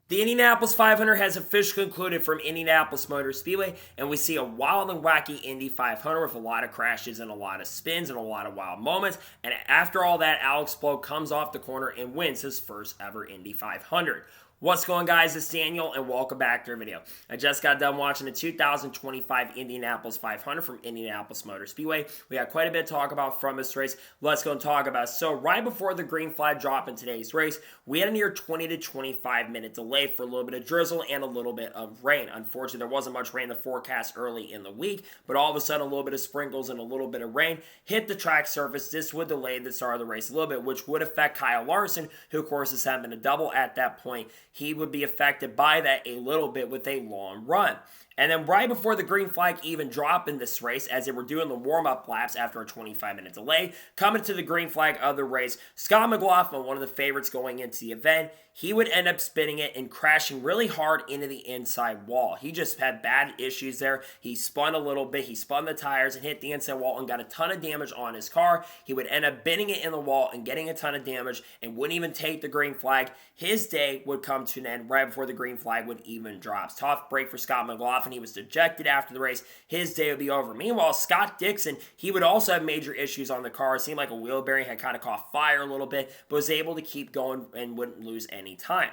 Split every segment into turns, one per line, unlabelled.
The Indianapolis 500 has officially concluded from Indianapolis Motor Speedway, and we see a wild and wacky Indy 500 with a lot of crashes and a lot of spins and a lot of wild moments. And after all that, Alex Palou comes off the corner and wins his first ever Indy 500. What's going on, guys? It's Daniel, and welcome back to our video. I just got done watching the 2025 Indianapolis 500 from Indianapolis Motor Speedway. We had quite a bit to talk about from this race. Let's go and talk about it. So right before the green flag drop in today's race, we had a near 20 to 25 minute delay for a little bit of drizzle and a little bit of rain. Unfortunately, there wasn't much rain in the forecast early in the week, but all of a sudden a little bit of sprinkles and a little bit of rain hit the track surface. This would delay the start of the race a little bit, which would affect Kyle Larson, who of course is having a double at that point. He would be affected by that a little bit with a long run. And then right before the green flag even dropped in this race, as they were doing the warm-up laps after a 25-minute delay, coming to the green flag of the race, Scott McLaughlin, one of the favorites going into the event, he would end up spinning it and crashing really hard into the inside wall. He just had bad issues there. He spun a little bit. He spun the tires and hit the inside wall and got a ton of damage on his car. He would end up bending it in the wall and getting a ton of damage and wouldn't even take the green flag. His day would come to an end right before the green flag would even drop. Tough break for Scott McLaughlin. He was dejected after the race. His day would be over. Meanwhile, Scott Dixon, he would also have major issues on the car. It seemed like a wheel bearing had kind of caught fire a little bit, but was able to keep going and wouldn't lose any time.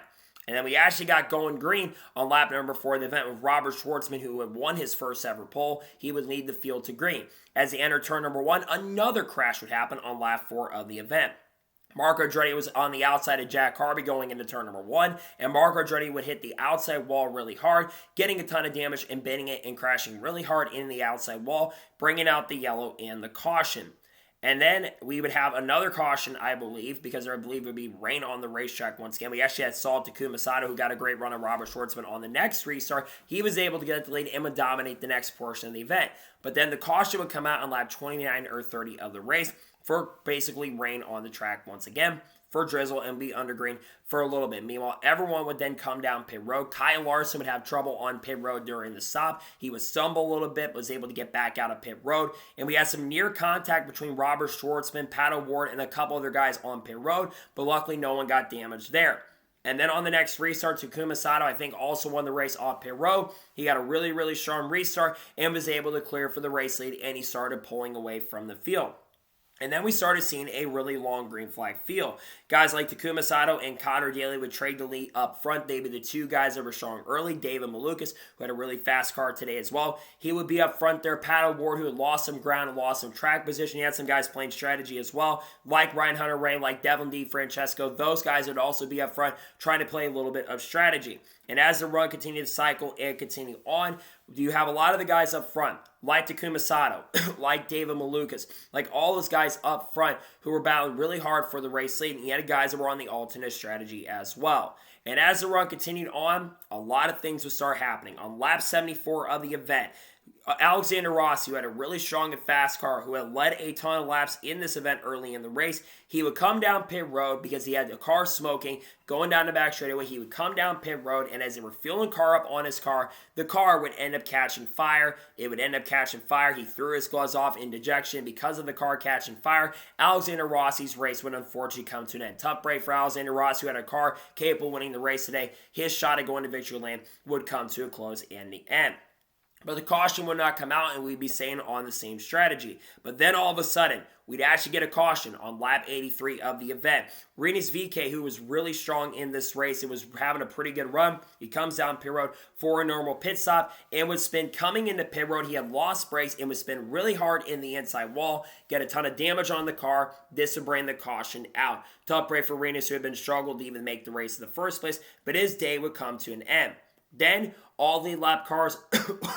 And then we actually got going green on lap number 4 of the event with Robert Schwartzman, who had won his first ever pole. He would lead the field to green. As they entered turn number 1, another crash would happen on lap 4 of the event. Marco Andretti was on the outside of Jack Harvey going into turn number 1, and Marco Andretti would hit the outside wall really hard, getting a ton of damage and bending it and crashing really hard in the outside wall, bringing out the yellow and the caution. And then we would have another caution, I believe, because I believe it would be rain on the racetrack once again. We actually had Saul Takuma Sato, who got a great run on Robert Schwartzman on the next restart. He was able to get it delayed and would dominate the next portion of the event. But then the caution would come out on lap 29 or 30 of the race for basically rain on the track once again, for drizzle and be under green for a little bit. Meanwhile, everyone would then come down pit road. Kyle Larson would have trouble on pit road during the stop. He would stumble a little bit, but was able to get back out of pit road. And we had some near contact between Robert Schwartzman, Pat O'Ward, and a couple other guys on pit road, but luckily no one got damaged there. And then on the next restart, Takuma Sato, I think, also won the race off pit road. He got a really, really strong restart and was able to clear for the race lead, and he started pulling away from the field. And then we started seeing a really long green flag field. Guys like Takuma Sato and Connor Daly would trade the lead up front. They'd be the two guys that were strong early. David Malukas, who had a really fast car today as well, he would be up front there. Pat O'Ward, who had lost some ground and lost some track position. He had some guys playing strategy as well, like Ryan Hunter-Reay, like Devlin DeFrancesco. Those guys would also be up front trying to play a little bit of strategy. And as the run continued to cycle and continue on, you have a lot of the guys up front, like Takuma Sato, like David Malukas, like all those guys up front who were battling really hard for the race lead, and you had guys that were on the alternate strategy as well. And as the run continued on, a lot of things would start happening. On lap 74 of the event, Alexander Rossi, who had a really strong and fast car, who had led a ton of laps in this event early in the race, he would come down pit road because he had the car smoking, going down the back straightaway. He would come down pit road, and as they were filling car up on his car, the car would end up catching fire. It would end up catching fire. He threw his gloves off in dejection because of the car catching fire. Alexander Rossi's race would unfortunately come to an end. Tough break for Alexander Rossi, who had a car capable of winning the race today. His shot at going to victory lane would come to a close in the end. But the caution would not come out, and we'd be staying on the same strategy. But then all of a sudden, we'd actually get a caution on lap 83 of the event. Rinus VeeKay, who was really strong in this race and was having a pretty good run, he comes down pit road for a normal pit stop and would spin coming into pit road. He had lost brakes and would spin really hard in the inside wall, get a ton of damage on the car. This would bring the caution out. Tough break for Rinus, who had been struggled to even make the race in the first place, but his day would come to an end. Then all the lap cars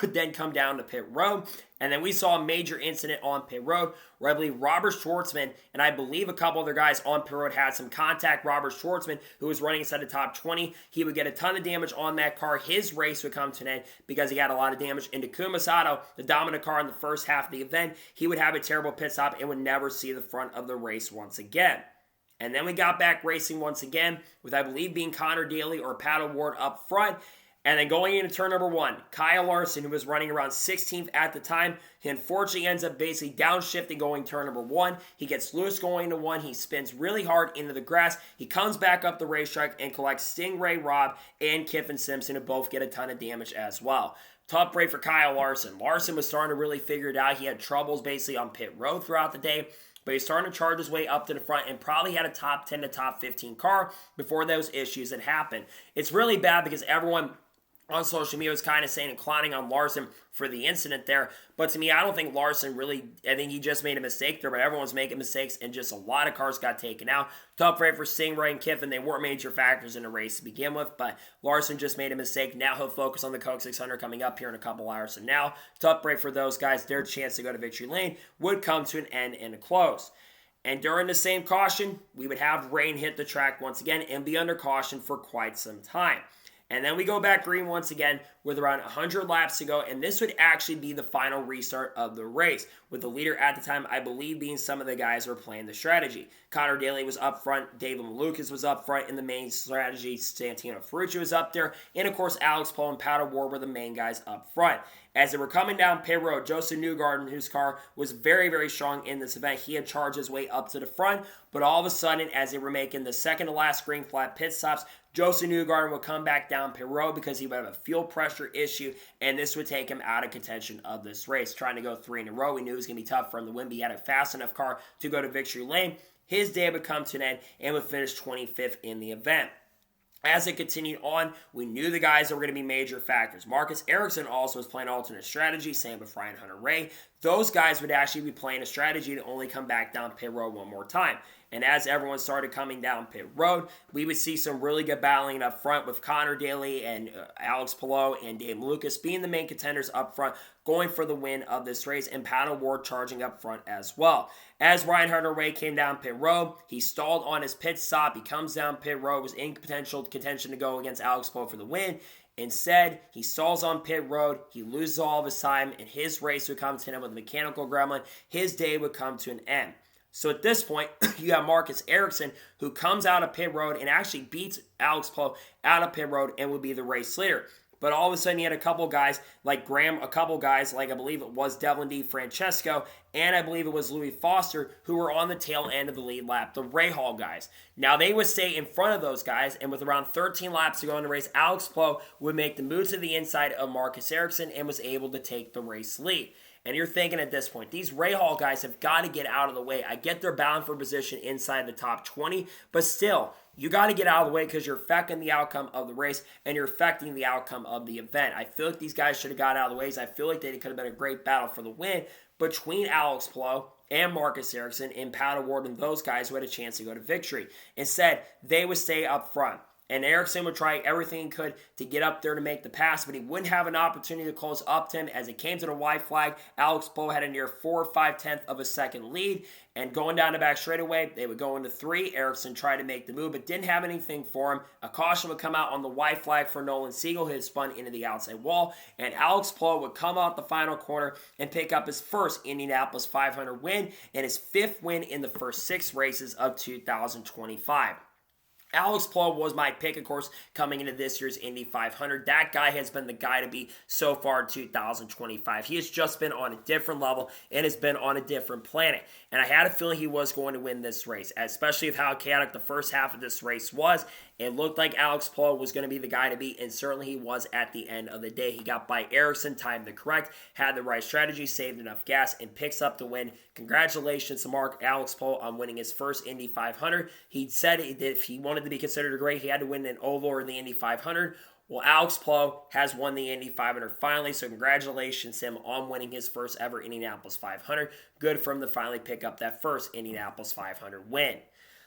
would then come down to pit road. And then we saw a major incident on pit road where I believe Robert Schwartzman and I believe a couple other guys on pit road had some contact. Robert Schwartzman, who was running inside the top 20, he would get a ton of damage on that car. His race would come to an end because he had a lot of damage. And Takuma Sato, the dominant car in the first half of the event, he would have a terrible pit stop and would never see the front of the race once again. And then we got back racing once again with, I believe, being Connor Daly or Pat O'Ward up front. And then going into turn number 1, Kyle Larson, who was running around 16th at the time, he unfortunately ends up basically downshifting going turn number 1. He gets loose going into 1. He spins really hard into the grass. He comes back up the racetrack and collects Stingray Robb and Kiffin Simpson, who both get a ton of damage as well. Tough break for Kyle Larson. Larson was starting to really figure it out. He had troubles basically on pit road throughout the day, but he's starting to charge his way up to the front and probably had a top 10 to top 15 car before those issues had happened. It's really bad because everyone on social media was kind of saying and clowning on Larson for the incident there. But to me, I don't think Larson really, I think he just made a mistake there, but everyone's making mistakes and just a lot of cars got taken out. Tough break for Stingray and Kiffin. They weren't major factors in the race to begin with, but Larson just made a mistake. Now he'll focus on the Coke 600 coming up here in a couple hours. So now, tough break for those guys. Their chance to go to victory lane would come to an end and a close. And during the same caution, we would have rain hit the track once again and be under caution for quite some time. And then we go back green once again with around 100 laps to go, and this would actually be the final restart of the race, with the leader at the time, I believe, being some of the guys who were playing the strategy. Connor Daly was up front, David Malukas was up front in the main strategy, Santino Ferrucci was up there, and of course Alex Palou and Palou were the main guys up front. As they were coming down pit road, Joseph Newgarden, whose car was very, very strong in this event, he had charged his way up to the front, but all of a sudden, as they were making the second to last green flag pit stops, Joseph Newgarden would come back down pit road because he would have a fuel pressure issue, and this would take him out of contention of this race. Trying to go 3 in a row, we knew it was going to be tough for him to win, but he had a fast enough car to go to victory lane. His day would come to an end and would finish 25th in the event. As it continued on, we knew the guys that were going to be major factors. Marcus Ericsson also was playing alternate strategy, same with Ryan Hunter-Reay. Those guys would actually be playing a strategy to only come back down pit road one more time. And as everyone started coming down pit road, we would see some really good battling up front with Connor Daly and Alex Palou and Dave Lucas being the main contenders up front, going for the win of this race, and Pato Ward charging up front as well. As Ryan Hunter-Reay came down pit road, he stalled on his pit stop. He comes down pit road, was in potential contention to go against Alex Palou for the win. Instead, he stalls on pit road, he loses all of his time, and his race would come to an end with a mechanical gremlin. His day would come to an end. So at this point, you have Marcus Ericsson, who comes out of pit road and actually beats Alex Palou out of pit road and would be the race leader. But all of a sudden, you had a couple guys like Graham, a couple guys like I believe it was Devlin D. Francesco, and I believe it was Louis Foster, who were on the tail end of the lead lap, the Rahal guys. Now, they would stay in front of those guys, and with around 13 laps to go in the race, Alex Palou would make the move to the inside of Marcus Ericsson and was able to take the race lead. And you're thinking at this point, these Rahal guys have got to get out of the way. I get they're bound for position inside the top 20, but still, you got to get out of the way because you're affecting the outcome of the race and you're affecting the outcome of the event. I feel like these guys should have got out of the ways. I feel like they could have been a great battle for the win between Alex Palou and Marcus Ericsson and Pato Ward and those guys who had a chance to go to victory. Instead, they would stay up front. And Ericsson would try everything he could to get up there to make the pass, but he wouldn't have an opportunity to close up to him. As it came to the white flag, Alex Palou had a near 4 or 5/10 of a second lead. And going down the back straightaway, they would go into 3. Ericsson tried to make the move, but didn't have anything for him. A caution would come out on the white flag for Nolan Siegel, who had spun into the outside wall. And Alex Palou would come out the final corner and pick up his first Indianapolis 500 win and his 5th win in the first 6 races of 2025. Alex Palou was my pick, of course, coming into this year's Indy 500. That guy has been the guy to beat so far in 2025. He has just been on a different level and has been on a different planet. And I had a feeling he was going to win this race, especially with how chaotic the first half of this race was. It looked like Alex Palou was going to be the guy to beat, and certainly he was at the end of the day. He got by Ericsson, timed the correct, had the right strategy, saved enough gas, and picks up the win. Congratulations to Alex Palou on winning his first Indy 500. He said that if he wanted to be considered a great, he had to win an oval or the Indy 500. Well, Alex Palou has won the Indy 500 finally, so congratulations to him on winning his first ever Indianapolis 500. Good for him to finally pick up that first Indianapolis 500 win.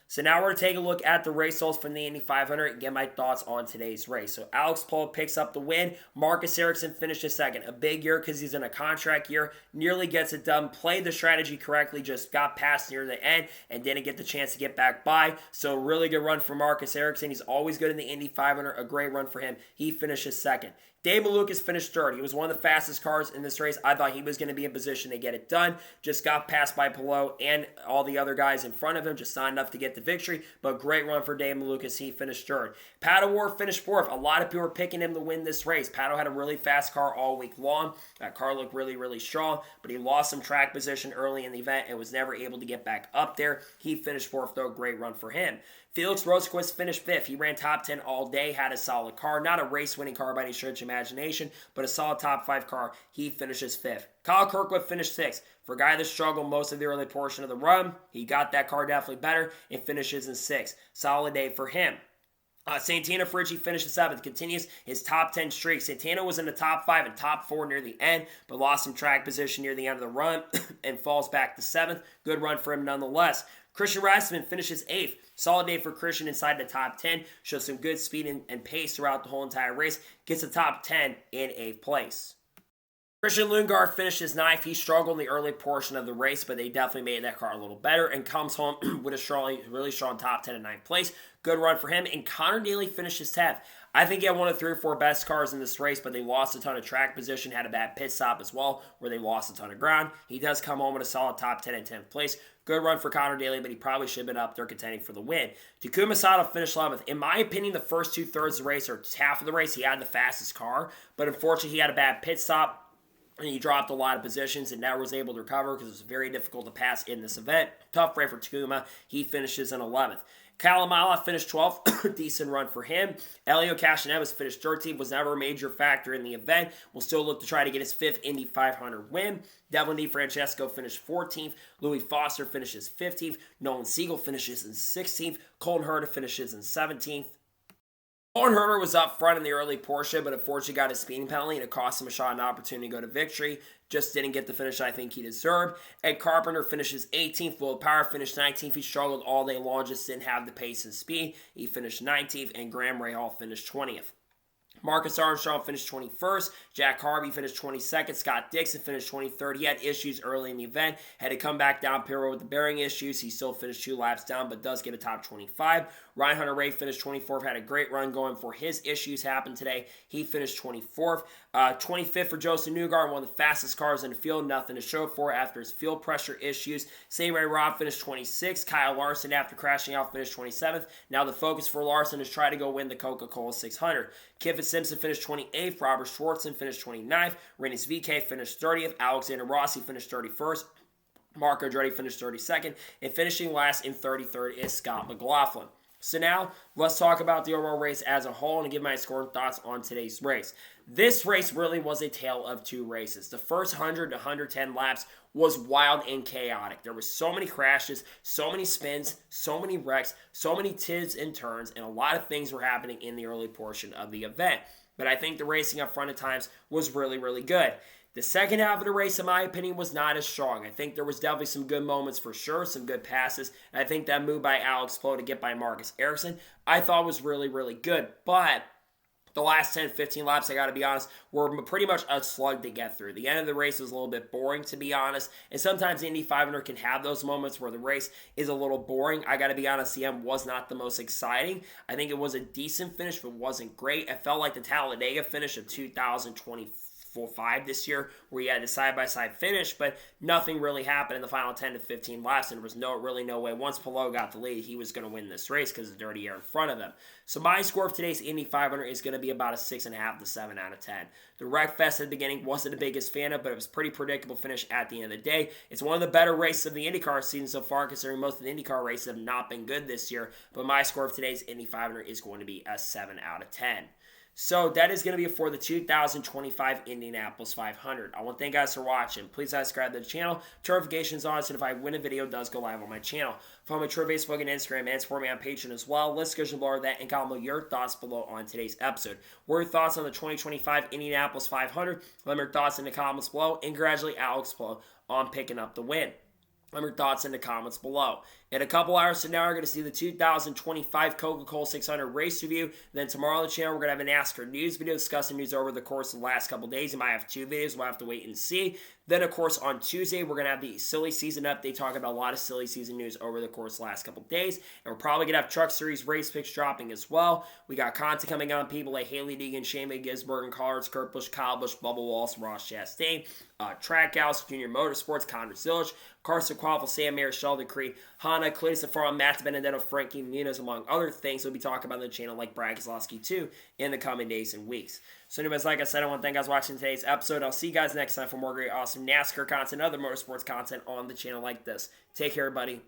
So now we're going to take a look at the race results from the Indy 500 and get my thoughts on today's race. So Alex Palou picks up the win. Marcus Ericsson finishes second. A big year because he's in a contract year. Nearly gets it done. Played the strategy correctly. Just got past near the end and didn't get the chance to get back by. So really good run for Marcus Ericsson. He's always good in the Indy 500. A great run for him. He finishes second. Dave Malukas finished third. He was one of the fastest cars in this race. I thought he was going to be in position to get it done. Just got passed by Palou and all the other guys in front of him. Just not enough to get the victory, but great run for Dave Malukas. He finished third. Palou finished fourth. A lot of people were picking him to win this race. Palou had a really fast car all week long. That car looked really, really strong, but he lost some track position early in the event and was never able to get back up there. He finished fourth, though. Great run for him. Felix Rosenqvist finished fifth. He ran top 10 all day, had a solid car. Not a race-winning car by any stretch of imagination, but a solid top 5 car. He finishes fifth. Kyle Kirkwood finished sixth. For a guy that struggled most of the early portion of the run, he got that car definitely better and finishes in sixth. Solid day for him. Santana Ferrucci finishes seventh, continues his top 10 streak. Santana was in the top 5 and top 4 near the end, but lost some track position near the end of the run and falls back to seventh. Good run for him nonetheless. Christian Rasmussen finishes eighth. Solid day for Christian inside the top 10. Shows some good speed and pace throughout the whole entire race. Gets the top 10 in eighth place. Christian Lundgaard finishes ninth. He struggled in the early portion of the race, but they definitely made that car a little better and comes home with a really strong top 10 and ninth place. Good run for him. And Connor Daly finishes 10th. I think he had one of the 3 or 4 best cars in this race, but they lost a ton of track position, had a bad pit stop as well, where they lost a ton of ground. He does come home with a solid top 10 and 10th place. Good run for Connor Daly, but he probably should have been up there contending for the win. Takuma Sato finished 11th. In my opinion, the first 2/3 of the race, or half of the race, he had the fastest car, but unfortunately he had a bad pit stop. And he dropped a lot of positions and never was able to recover because it was very difficult to pass in this event. Tough race for Takuma. He finishes in 11th. Kalamala finished 12th. Decent run for him. Elio Castroneves finished 13th. Was never a major factor in the event. Will still look to try to get his 5th Indy 500 win. Devlin DeFrancesco finished 14th. Louis Foster finishes 15th. Nolan Siegel finishes in 16th. Colton Herta finishes in 17th. Colton Herta was up front in the early portion, but unfortunately got a speeding penalty, and it cost him a shot and opportunity to go to victory. Just didn't get the finish I think he deserved. Ed Carpenter finishes 18th. Will Power finished 19th. He struggled all day long, just didn't have the pace and speed. He finished 19th, and Graham Rahal finished 20th. Marcus Armstrong finished 21st. Jack Harvey finished 22nd. Scott Dixon finished 23rd. He had issues early in the event. Had to come back down pit road with the bearing issues. He still finished 2 laps down, but does get a top 25. Ryan Hunter-Reay finished 24th. Had a great run going for his issues happened today. He finished 24th. 25th for Joseph Newgarden, one of the fastest cars in the field. Nothing to show for after his field pressure issues. Same Ray Robb finished 26th. Kyle Larson, after crashing out, finished 27th. Now the focus for Larson is try to go win the Coca-Cola 600. Kiffin Simpson finished 28th. Robert Schwartzman finished 29th. Rennis VK finished 30th. Alexander Rossi finished 31st. Mark Andretti finished 32nd. And finishing last in 33rd is Scott McLaughlin. So now, let's talk about the overall race as a whole and give my scoring thoughts on today's race. This race really was a tale of 2 races. The first 100 to 110 laps was wild and chaotic. There were so many crashes, so many spins, so many wrecks, so many tips and turns, and a lot of things were happening in the early portion of the event. But I think the racing up front at times was really, really good. The second half of the race, in my opinion, was not as strong. I think there was definitely some good moments for sure, some good passes. And I think that move by Alex Palou to get by Marcus Ericsson, I thought was really, really good. But the last 10, 15 laps, I got to be honest, were pretty much a slug to get through. The end of the race was a little bit boring, to be honest. And sometimes the Indy 500 can have those moments where the race is a little boring. I got to be honest, the end was not the most exciting. I think it was a decent finish, but wasn't great. It felt like the Talladega finish of 2024. 5 this year where you had the side-by-side finish, but nothing really happened in the final 10 to 15 laps, and there was really no way. Once Palou got the lead, he was going to win this race because of the dirty air in front of him. So my score of today's Indy 500 is going to be about a 6.5 to 7 out of 10. The Wreckfest at the beginning wasn't the biggest fan of, but it was a pretty predictable finish at the end of the day. It's one of the better races of the IndyCar season so far, considering most of the IndyCar races have not been good this year, but my score of today's Indy 500 is going to be a 7 out of 10. So that is going to be it for the 2025 Indianapolis 500. I want to thank you guys for watching. Please subscribe to the channel. Turn notifications on so if I win a video, it does go live on my channel. Follow me on Twitter, Facebook, and Instagram, and support me on Patreon as well. Let's go below that and comment your thoughts below on today's episode. What are your thoughts on the 2025 Indianapolis 500? Let me know your thoughts in the comments below. And congratulate Alex Palou on picking up the win. Let me know your thoughts in the comments below. In a couple hours from now, we're going to see the 2025 Coca-Cola 600 race review. Then tomorrow on the channel, we're going to have an NASCAR news video discussing news over the course of the last couple days. You might have 2 videos. We'll have to wait and see. Then, of course, on Tuesday, we're going to have the silly season update, talking about a lot of silly season news over the course of the last couple days. And we're probably going to have Truck Series race picks dropping as well. We got content coming on people like Haley Deegan, Shane Gisbergen, Collards, Kurt Busch, Kyle Busch, Bubba Wallace, Ross Chastain, Trackhouse, Junior Motorsports, Connor Zilic, Carson Quaffle, Sam Mayer, Sheldon Creed, Hana, Cletus Safaro, Matt Benedetto, Frankie Muniz, among other things we'll be talking about on the channel, like Brad Keselowski too, in the coming days and weeks. So anyways, like I said, I want to thank you guys for watching today's episode. I'll see you guys next time for more great, awesome NASCAR content, other motorsports content on the channel like this. Take care, everybody.